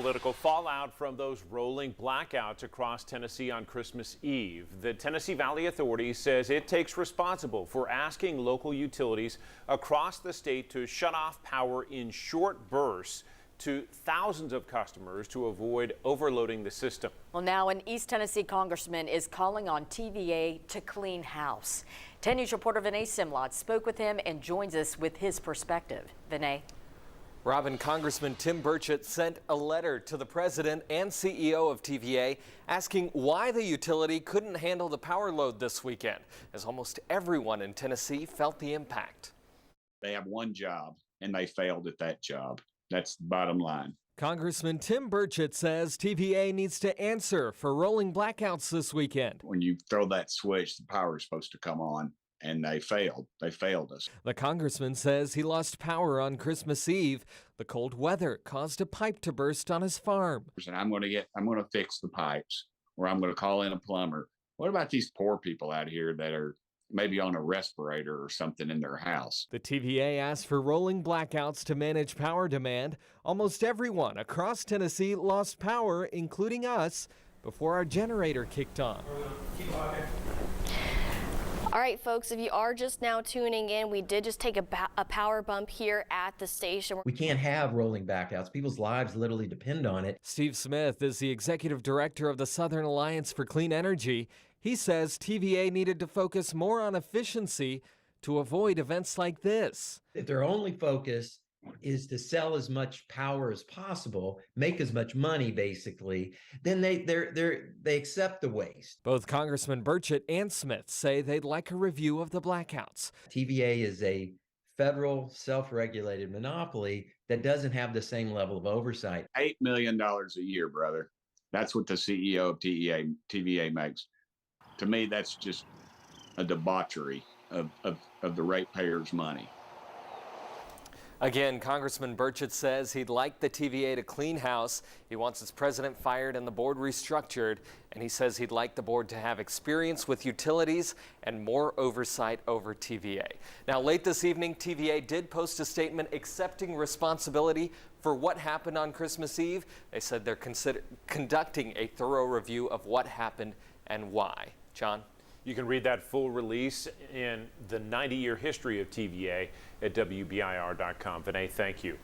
Political fallout from those rolling blackouts across Tennessee on Christmas Eve. The Tennessee Valley Authority says it takes responsibility for asking local utilities across the state to shut off power in short bursts to thousands of customers to avoid overloading the system. Well, now an East Tennessee congressman is calling on TVA to clean house. 10 News reporter Vinay Simlot spoke with him and joins us with his perspective. Vinay. Robin, Congressman Tim Burchett sent a letter to the president and CEO of TVA asking why the utility couldn't handle the power load this weekend, as almost everyone in Tennessee felt the impact. They have one job, and they failed at that job. That's the bottom line. Congressman Tim Burchett says TVA needs to answer for rolling blackouts this weekend. When you throw that switch, the power is supposed to come on, and they failed. They failed us. The congressman says he lost power on Christmas Eve. The cold weather caused a pipe to burst on his farm. And I'm going to fix the pipes, or I'm going to call in a plumber. What about these poor people out here that are maybe on a respirator or something in their house? The TVA asked for rolling blackouts to manage power demand. Almost everyone across Tennessee lost power, including us, before our generator kicked on. All right, folks, if you are just now tuning in, we did just take a power bump here at the station. We can't have rolling blackouts. People's lives literally depend on it. Steve Smith is the executive director of the Southern Alliance for Clean Energy. He says TVA needed to focus more on efficiency to avoid events like this. If their only focus is to sell as much power as possible, make as much money basically, then they accept the waste. Both Congressman Burchett and Smith say they'd like a review of the blackouts. TVA is a federal self-regulated monopoly that doesn't have the same level of oversight. $8 million a year, brother. That's what the CEO of TVA makes. To me, that's just a debauchery of the ratepayers' money. Again, Congressman Burchett says he'd like the TVA to clean house. He wants its president fired and the board restructured. And he says he'd like the board to have experience with utilities and more oversight over TVA. Now, late this evening, TVA did post a statement accepting responsibility for what happened on Christmas Eve. They said they're conducting a thorough review of what happened and why. John? You can read that full release in the 90-year history of TVA at WBIR.com. Vinay, thank you.